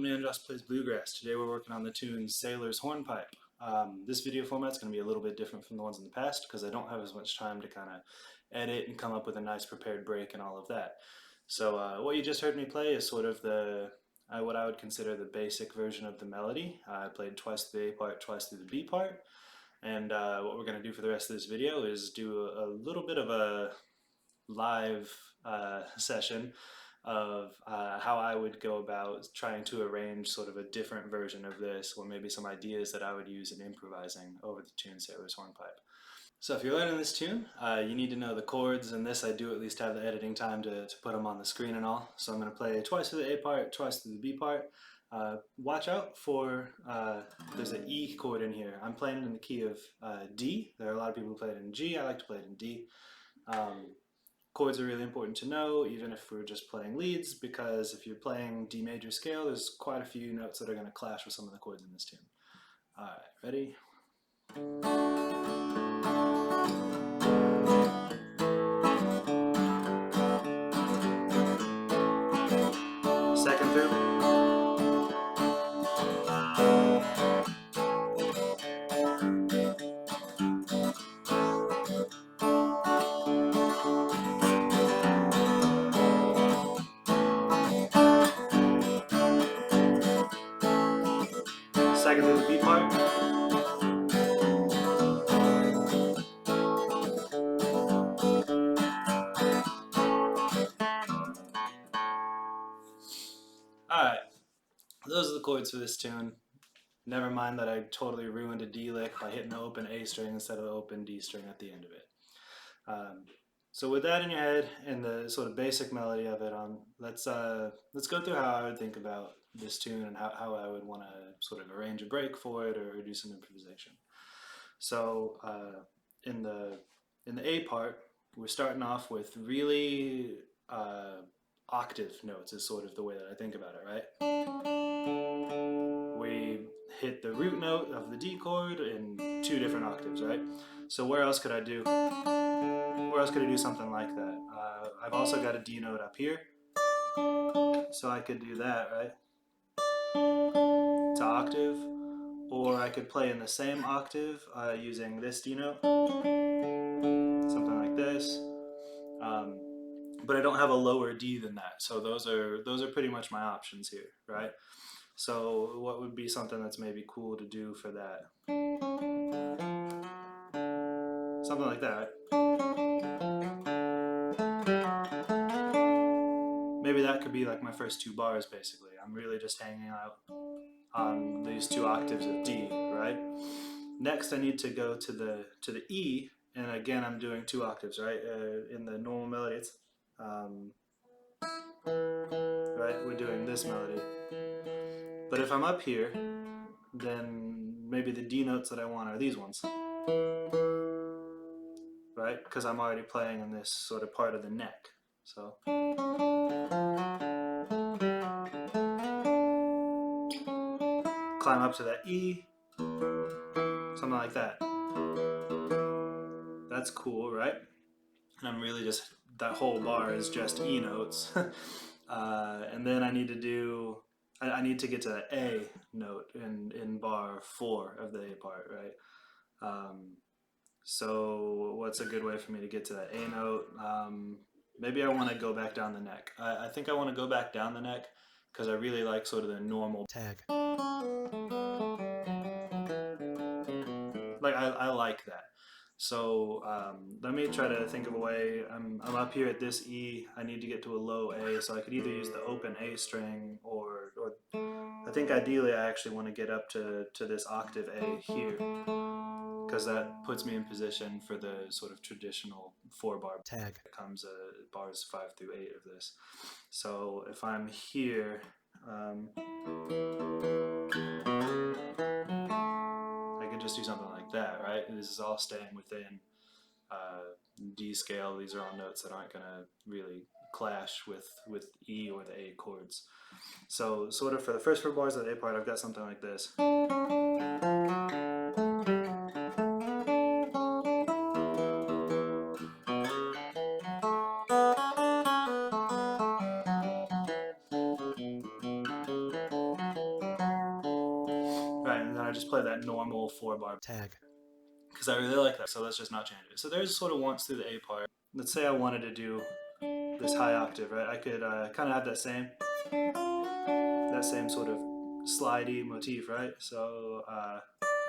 welcome to Just Plays Bluegrass. Today we're working on the tune Sailor's Hornpipe. This video format's going to be a little bit different from the ones in the past because I don't have as much time to kind of edit and come up with a nice prepared break and all of that. So what you just heard me play is sort of what I would consider the basic version of the melody. I played twice through the A part, twice through the B part. And what we're going to do for the rest of this video is do a little bit of a live session of how I would go about trying to arrange sort of a different version of this, or maybe some ideas that I would use in improvising over the tune Sailor's Hornpipe. So if you're learning this tune, you need to know the chords, and this I do at least have the editing time to put them on the screen and all. So I'm going to play twice through the A part, twice through the B part. Watch out for, there's an E chord in here. I'm playing it in the key of D. There are a lot of people who play it in G. I like to play it in D. Chords are really important to know, even if we're just playing leads, because if you're playing D major scale, there's quite a few notes that are going to clash with some of the chords in this tune. Alright, ready? Second through. Second through the B part. Alright, those are the chords for this tune. Never mind that I totally ruined a D lick by hitting the open A string instead of the open D string at the end of it. So with that in your head and the sort of basic melody of it, let's go through how I would think about this tune and how I would want to sort of arrange a break for it or do some improvisation. So in the A part, we're starting off with really octave notes is sort of the way that I think about it, right? We hit the root note of the D chord in 2 different octaves, right? So where else could I do something like that? I've also got a D note up here, so I could do that, right? To octave, or I could play in the same octave using this D note, something like this. But I don't have a lower D than that, so those are pretty much my options here, right? So what would be something that's maybe cool to do for that? Something like that, right? Maybe that could be like my first 2 bars, basically. I'm really just hanging out on these 2 octaves of D, right? Next I need to go to the E, and again I'm doing 2 octaves, right? In the normal melody it's right, we're doing this melody. But if I'm up here, then maybe the D notes that I want are these ones, right? Because I'm already playing in this sort of part of the neck. So climb up to that E, something like that. That's cool, right? And I'm really just, that whole bar is just E notes. And then I need to get to that A note in bar 4 of the A part, right? So what's a good way for me to get to that A note? Maybe I want to go back down the neck. I think I want to go back down the neck because I really like sort of the normal tag. Like I like that. So let me try to think of a way. I'm up here at this E. I need to get to a low A, so I could either use the open A string or I think ideally I actually want to get up to this octave A here, because that puts me in position for the sort of traditional 4-bar tag that comes bars 5 through 8 of this. So if I'm here, I could just do something like that, right? This is all staying within D scale. These are all notes that aren't going to really clash with E or the A chords. So sort of for the first 4 bars of the A part, I've got something like this. I just play that normal 4-bar tag because I really like that. So let's just not change it. So there's sort of once through the A part. Let's say I wanted to do this high octave, right? I could kind of have that same sort of slidey motif, right? So,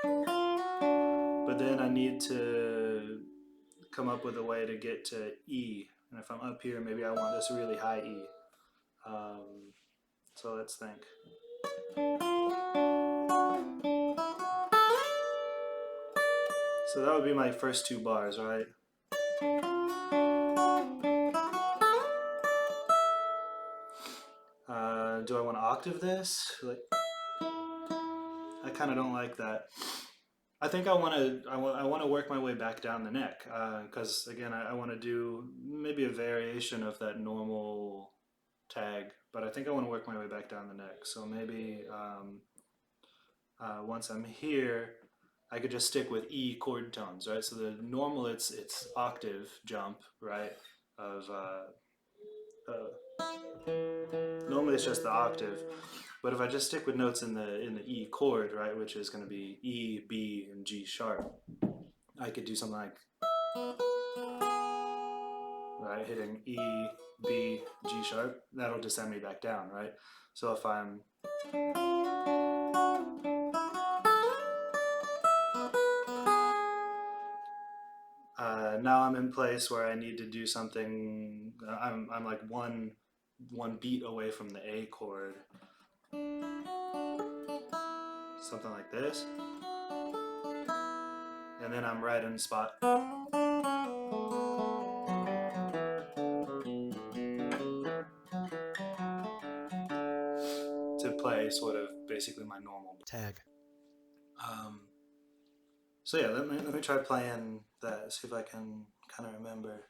but then I need to come up with a way to get to E. And if I'm up here, maybe I want this really high E. So let's think. So that would be my first 2 bars, right? Do I want to octave this? Like, I kind of don't like that. I think I want to work my way back down the neck because again I want to do maybe a variation of that normal tag, but I think I want to work my way back down the neck. So maybe once I'm here, I could just stick with E chord tones, right? So the normal it's octave jump, right? Of normally it's just the octave, but if I just stick with notes in the E chord, right, which is going to be E, B, and G sharp, I could do something like, right, hitting E, B, G sharp. That'll just send me back down, right? So if I'm now I'm in place where I need to do something. I'm like one beat away from the A chord, something like this, and then I'm right in the spot. To play sort of basically my normal tag. So yeah, let me try playing that. See if I can kind of remember.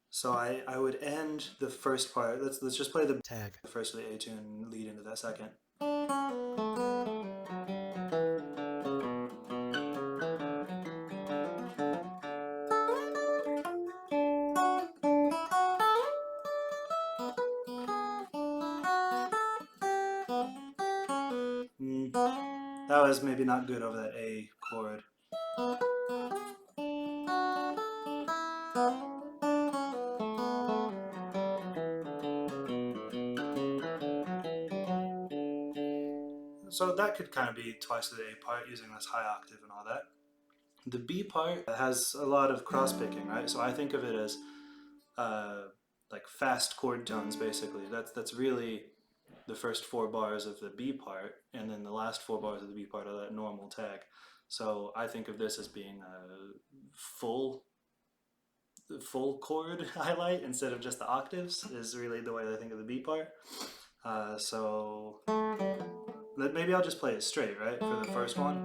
So I would end the first part. Let's just play the tag, the first of the A tune, and lead into that second. That was maybe not good over that A chord. So that could kind of be twice to the A part using this high octave and all that. The B part has a lot of cross picking, right? So I think of it as like fast chord tones, basically. That's really the first 4 bars of the B part, and then the last 4 bars of the B part are that normal tag. So I think of this as being a full chord highlight instead of just the octaves is really the way I think of the B part. So maybe I'll just play it straight, right, for the first one.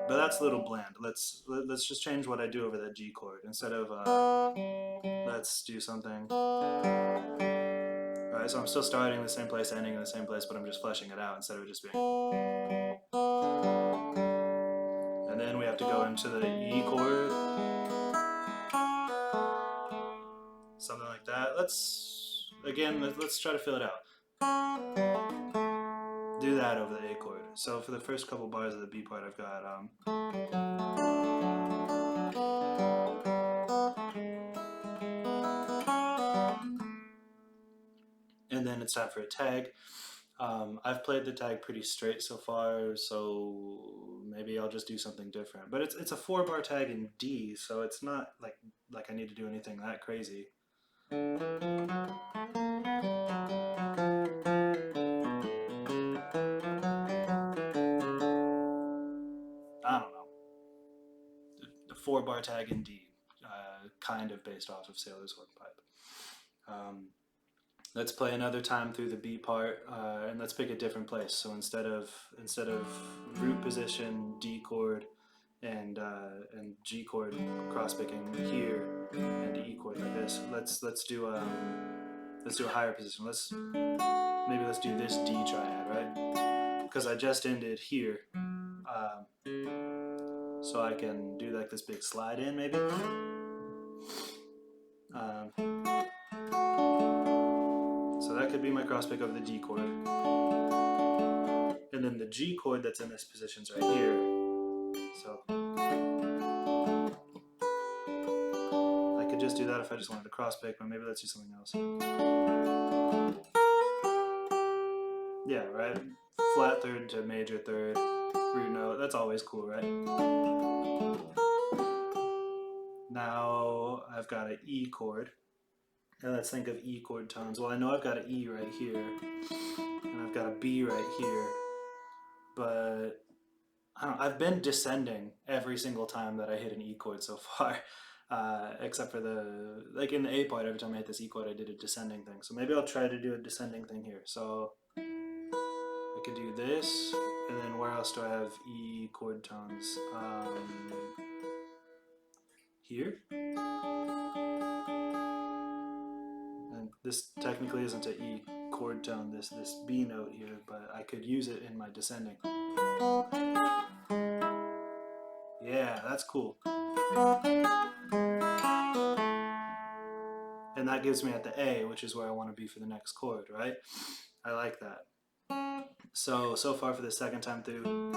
But that's a little bland. Let's just change what I do over that G chord. Instead of let's do something. Alright, so I'm still starting in the same place, ending in the same place, but I'm just fleshing it out instead of it just being. And then we have to go into the E chord. Something like that. Let's try to fill it out. Do that over the A chord. So for the first couple bars of the B part, I've got and then it's time for a tag. I've played the tag pretty straight so far, so maybe I'll just do something different. But it's a 4-bar tag in D, so it's not like I need to do anything that crazy. I don't know. The 4-bar tag in D, kind of based off of Sailor's Hornpipe. Let's play another time through the B part, and let's pick a different place. So instead of root position, D chord, and G chord cross picking here, and E chord like this. Let's do a higher position. Let's do this D triad, right? Because I just ended here, so I can do like this big slide in maybe. So that could be my cross pick over the D chord. And then the G chord that's in this position's right here. So I could just do that if I just wanted to cross pick, but maybe let's do something else. Yeah, right? Flat third to major third, root note, that's always cool, right? Now I've got an E chord. And let's think of E chord tones. Well, I know I've got an E right here, and I've got a B right here, but I don't know, I've been descending every single time that I hit an E chord so far, except for like in the A part, every time I hit this E chord, I did a descending thing. So maybe I'll try to do a descending thing here. So I could do this, and then where else do I have E chord tones? Here. And this technically isn't an E chord tone, this B note here, but I could use it in my descending. Yeah, that's cool. And that gives me at the A, which is where I want to be for the next chord, right? I like that. So far for the second time through.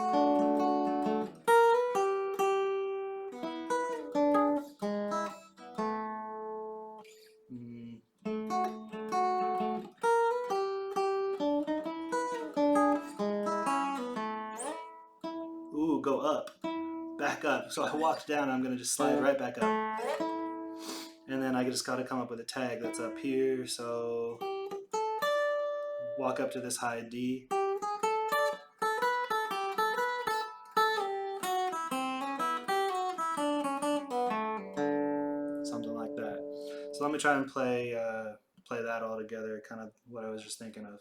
Ooh, go up, back up. So I walked down, I'm gonna just slide right back up. And then I just gotta come up with a tag that's up here, so walk up to this high D. Something like that. So let me try and play that all together, kind of what I was just thinking of.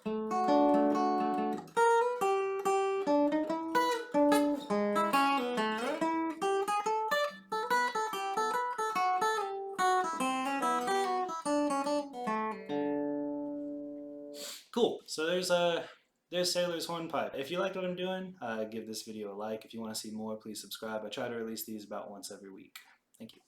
Cool. So there's Sailor's Hornpipe. If you liked what I'm doing, give this video a like. If you want to see more, please subscribe. I try to release these about once every week. Thank you.